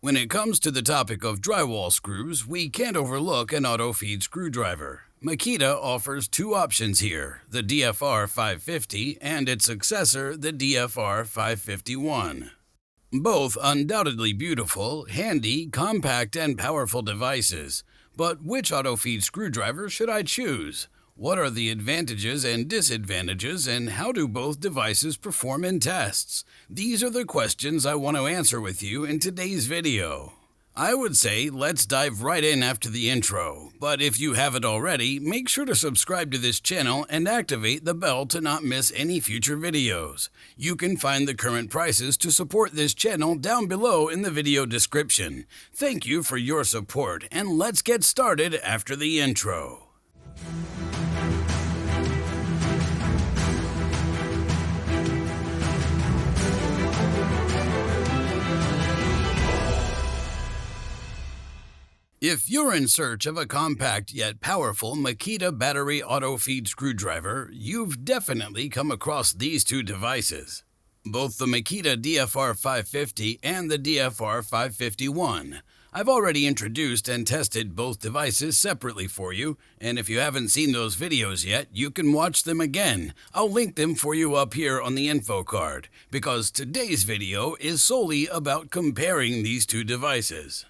When it comes to the topic of drywall screws, we can't overlook an auto-feed screwdriver. Makita offers two options here, the DFR550 and its successor, the DFR551. Both undoubtedly beautiful, handy, compact, and powerful devices. But which auto-feed screwdriver should I choose? What are the advantages and disadvantages, and how do both devices perform in tests? These are the questions I want to answer with you in today's video. I would say let's dive right in after the intro, but if you haven't already, make sure to subscribe to this channel and activate the bell to not miss any future videos. You can find the current prices to support this channel down below in the video description. Thank you for your support, and let's get started after the intro. If you're in search of a compact yet powerful Makita battery auto-feed screwdriver, you've definitely come across these two devices. Both the Makita DFR550 and the DFR551. I've already introduced and tested both devices separately for you, and if you haven't seen those videos yet, you can watch them again. I'll link them for you up here on the info card, because today's video is solely about comparing these two devices.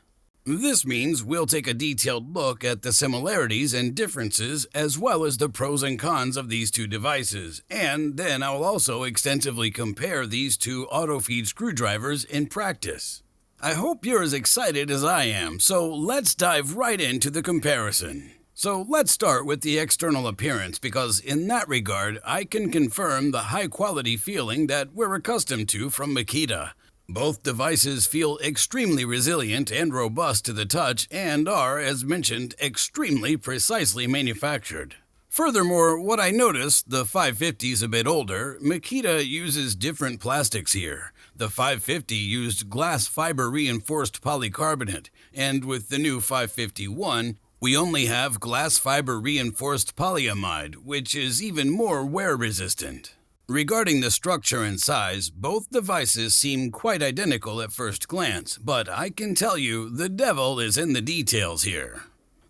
This means we'll take a detailed look at the similarities and differences as well as the pros and cons of these two devices, and then I'll also extensively compare these two auto-feed screwdrivers in practice. I hope you're as excited as I am, so let's dive right into the comparison. So let's start with the external appearance, because in that regard I can confirm the high quality feeling that we're accustomed to from Makita. Both devices feel extremely resilient and robust to the touch and are, as mentioned, extremely precisely manufactured. Furthermore, what I noticed, the 550 is a bit older. Makita uses different plastics here. The 550 used glass fiber reinforced polycarbonate, and with the new 551, we only have glass fiber reinforced polyamide, which is even more wear resistant. Regarding the structure and size, both devices seem quite identical at first glance, but I can tell you the devil is in the details here.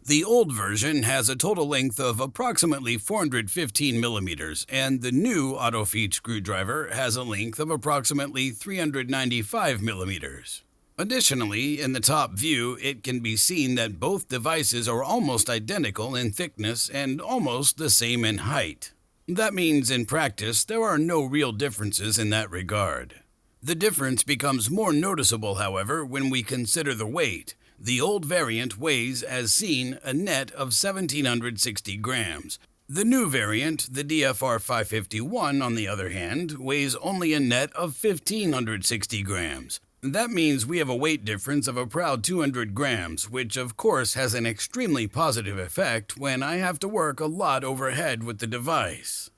The old version has a total length of approximately 415 millimeters, and the new auto-feed screwdriver has a length of approximately 395 millimeters. Additionally, in the top view, it can be seen that both devices are almost identical in thickness and almost the same in height. That means in practice, there are no real differences in that regard. The difference becomes more noticeable, however, when we consider the weight. The old variant weighs, as seen, a net of 1,760 grams. The new variant, the DFR551, on the other hand, weighs only a net of 1,560 grams. That means we have a weight difference of a proud 200 grams, which of course has an extremely positive effect when I have to work a lot overhead with the device.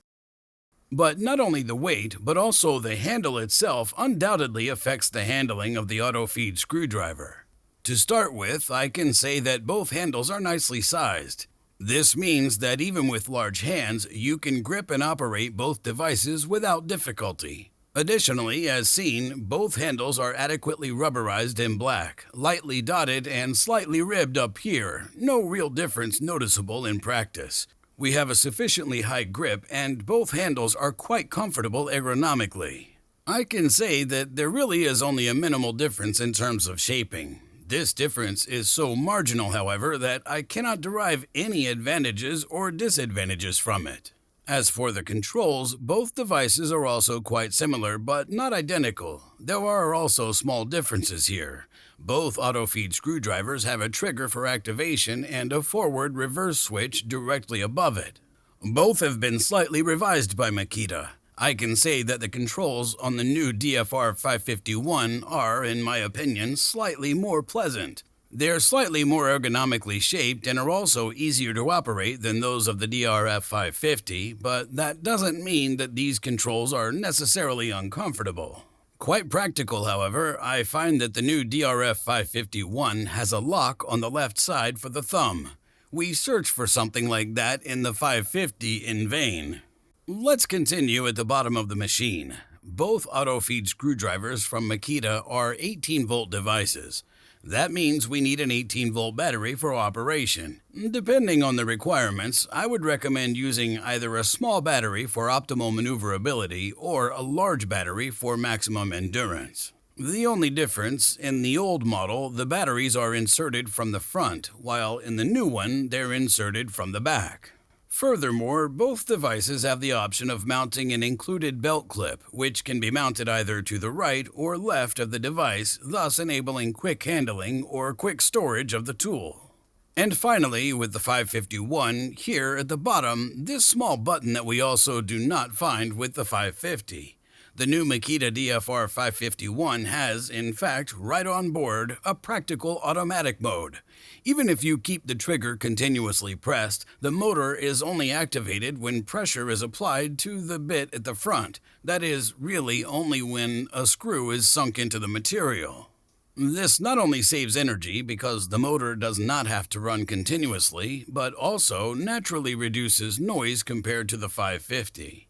But not only the weight, but also the handle itself undoubtedly affects the handling of the auto-feed screwdriver. To start with, I can say that both handles are nicely sized. This means that even with large hands, you can grip and operate both devices without difficulty. Additionally, as seen, both handles are adequately rubberized in black, lightly dotted and slightly ribbed up here. No real difference noticeable in practice. We have a sufficiently high grip and both handles are quite comfortable ergonomically. I can say that there really is only a minimal difference in terms of shaping. This difference is so marginal, however, that I cannot derive any advantages or disadvantages from it. As for the controls, both devices are also quite similar, but not identical. There are also small differences here. Both auto-feed screwdrivers have a trigger for activation and a forward-reverse switch directly above it. Both have been slightly revised by Makita. I can say that the controls on the new DFR551 are, in my opinion, slightly more pleasant. They're slightly more ergonomically shaped and are also easier to operate than those of the DFR550, but that doesn't mean that these controls are necessarily uncomfortable. Quite practical, however, I find that the new DFR551 has a lock on the left side for the thumb. We searched for something like that in the 550 in vain. Let's continue at the bottom of the machine. Both auto-feed screwdrivers from Makita are 18-volt devices. That means we need an 18-volt battery for operation. Depending on the requirements, I would recommend using either a small battery for optimal maneuverability or a large battery for maximum endurance. The only difference, in the old model, the batteries are inserted from the front, while in the new one, they're inserted from the back. Furthermore, both devices have the option of mounting an included belt clip, which can be mounted either to the right or left of the device, thus enabling quick handling or quick storage of the tool. And finally, with the 551, here at the bottom, this small button that we also do not find with the 550. The new Makita DFR551 has, in fact, right on board, a practical automatic mode. Even if you keep the trigger continuously pressed, the motor is only activated when pressure is applied to the bit at the front. That is, really only when a screw is sunk into the material. This not only saves energy because the motor does not have to run continuously, but also naturally reduces noise compared to the 550.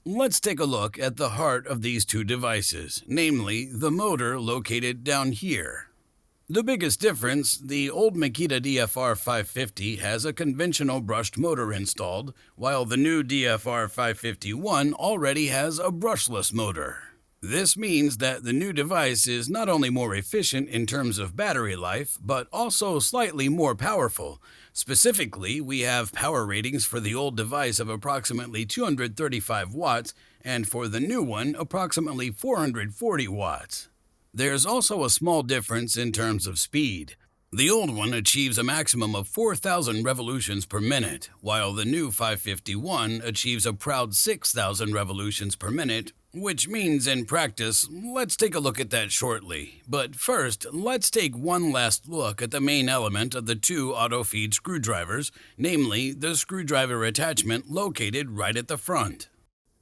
Let's take a look at the heart of these two devices, namely the motor located down here. The biggest difference, the old Makita DFR550 has a conventional brushed motor installed, while the new DFR551 already has a brushless motor. This means that the new device is not only more efficient in terms of battery life, but also slightly more powerful. Specifically, we have power ratings for the old device of approximately 235 watts, and for the new one, approximately 440 watts. There's also a small difference in terms of speed. The old one achieves a maximum of 4,000 revolutions per minute, while the new 551 achieves a proud 6,000 revolutions per minute, which means in practice, let's take a look at that shortly. But first, let's take one last look at the main element of the two auto-feed screwdrivers, namely the screwdriver attachment located right at the front.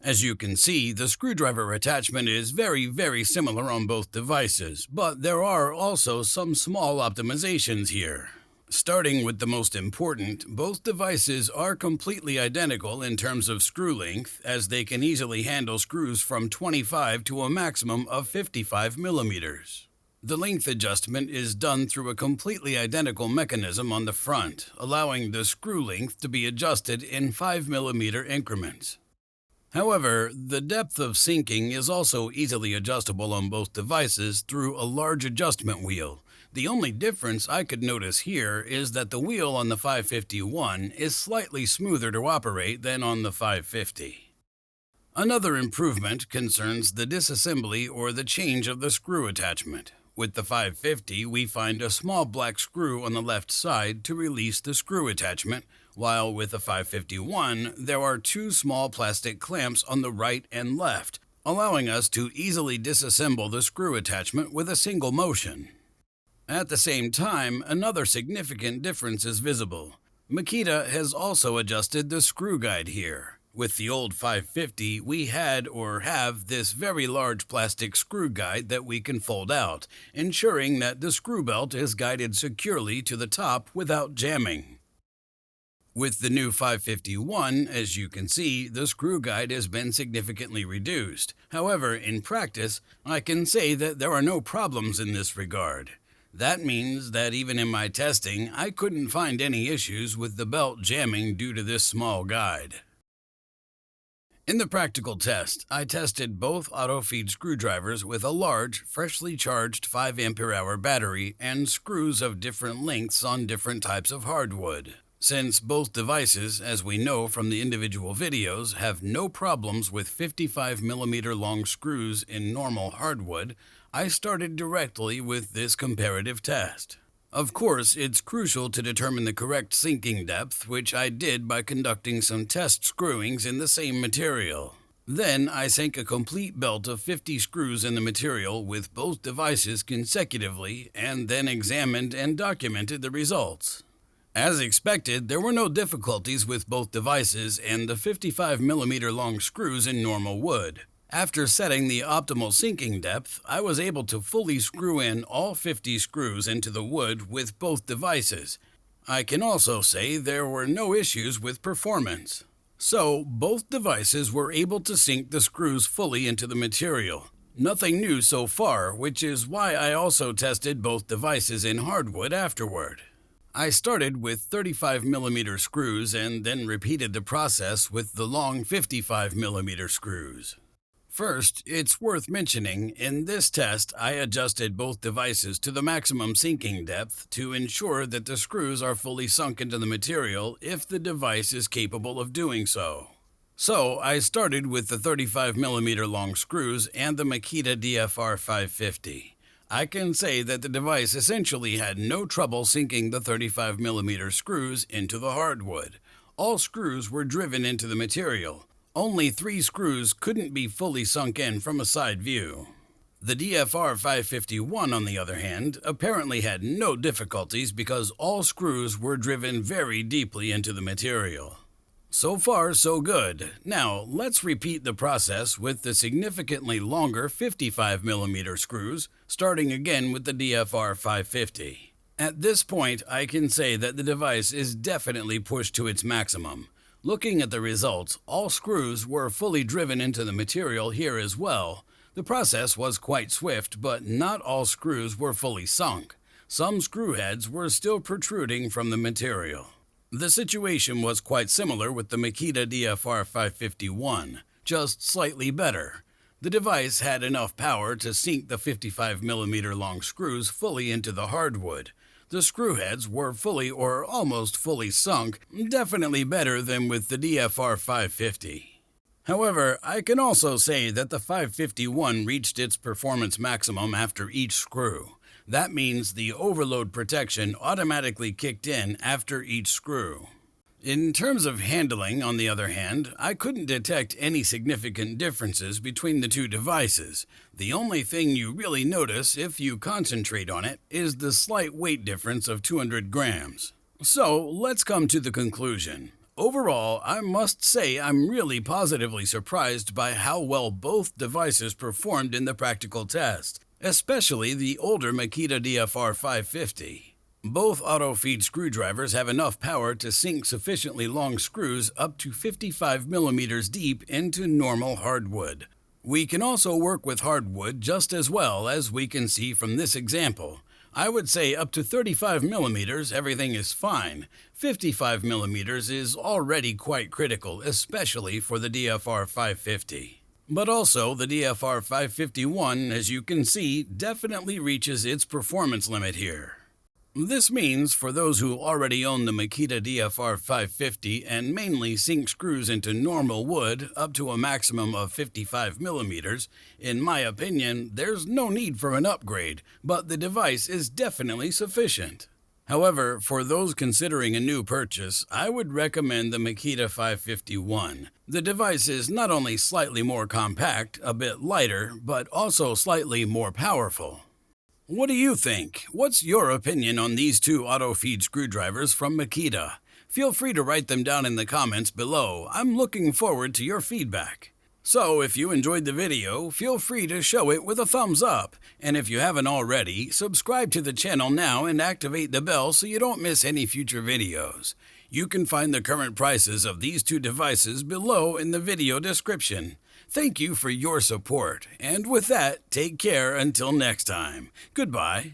As you can see, the screwdriver attachment is very similar on both devices, but there are also some small optimizations here. Starting with the most important, both devices are completely identical in terms of screw length, as they can easily handle screws from 25 to a maximum of 55 millimeters. The length adjustment is done through a completely identical mechanism on the front, allowing the screw length to be adjusted in 5 millimeter increments. However, the depth of sinking is also easily adjustable on both devices through a large adjustment wheel. The only difference I could notice here is that the wheel on the 551 is slightly smoother to operate than on the 550. Another improvement concerns the disassembly or the change of the screw attachment. With the 550, we find a small black screw on the left side to release the screw attachment, while with the 551, there are two small plastic clamps on the right and left, allowing us to easily disassemble the screw attachment with a single motion. At the same time, another significant difference is visible. Makita has also adjusted the screw guide here. With the old 550, we had or have this very large plastic screw guide that we can fold out, ensuring that the screw belt is guided securely to the top without jamming. With the new 551, as you can see, the screw guide has been significantly reduced. However, in practice, I can say that there are no problems in this regard. That means that even in my testing, I couldn't find any issues with the belt jamming due to this small guide. In the practical test, I tested both auto-feed screwdrivers with a large, freshly charged 5 ampere-hour battery and screws of different lengths on different types of hardwood. Since both devices, as we know from the individual videos, have no problems with 55mm long screws in normal hardwood, I started directly with this comparative test. Of course, it's crucial to determine the correct sinking depth, which I did by conducting some test screwings in the same material. Then I sank a complete belt of 50 screws in the material with both devices consecutively, and then examined and documented the results. As expected, there were no difficulties with both devices and the 55mm long screws in normal wood. After setting the optimal sinking depth, I was able to fully screw in all 50 screws into the wood with both devices. I can also say there were no issues with performance. So, both devices were able to sink the screws fully into the material. Nothing new so far, which is why I also tested both devices in hardwood afterward. I started with 35mm screws and then repeated the process with the long 55mm screws. First, it's worth mentioning, in this test I adjusted both devices to the maximum sinking depth to ensure that the screws are fully sunk into the material if the device is capable of doing so. So I started with the 35mm long screws and the Makita DFR550. I can say that the device essentially had no trouble sinking the 35mm screws into the hardwood. All screws were driven into the material. Only 3 screws couldn't be fully sunk in from a side view. The DFR551, on the other hand, apparently had no difficulties because all screws were driven very deeply into the material. So far, so good. Now, let's repeat the process with the significantly longer 55mm screws, starting again with the DFR550. At this point, I can say that the device is definitely pushed to its maximum. Looking at the results, all screws were fully driven into the material here as well. The process was quite swift, but not all screws were fully sunk. Some screw heads were still protruding from the material. The situation was quite similar with the Makita DFR551, just slightly better. The device had enough power to sink the 55mm long screws fully into the hardwood. The screw heads were fully or almost fully sunk, definitely better than with the DFR550. However, I can also say that the 551 reached its performance maximum after each screw. That means the overload protection automatically kicked in after each screw. In terms of handling, on the other hand, I couldn't detect any significant differences between the two devices. The only thing you really notice if you concentrate on it is the slight weight difference of 200 grams. So let's come to the conclusion. Overall, I must say I'm really positively surprised by how well both devices performed in the practical test, especially the older Makita DFR550. Both auto-feed screwdrivers have enough power to sink sufficiently long screws up to 55mm deep into normal hardwood. We can also work with hardwood just as well, as we can see from this example. I would say up to 35mm everything is fine. 55mm is already quite critical, especially for the DFR550. But also the DFR551, as you can see, definitely reaches its performance limit here. This means for those who already own the Makita DFR550 and mainly sink screws into normal wood up to a maximum of 55mm, in my opinion, there's no need for an upgrade, but the device is definitely sufficient. However, for those considering a new purchase, I would recommend the Makita 551. The device is not only slightly more compact, a bit lighter, but also slightly more powerful. What do you think? What's your opinion on these two auto-feed screwdrivers from Makita? Feel free to write them down in the comments below. I'm looking forward to your feedback. So if you enjoyed the video, feel free to show it with a thumbs up. And if you haven't already, subscribe to the channel now and activate the bell so you don't miss any future videos. You can find the current prices of these two devices below in the video description. Thank you for your support, and with that, take care until next time. Goodbye.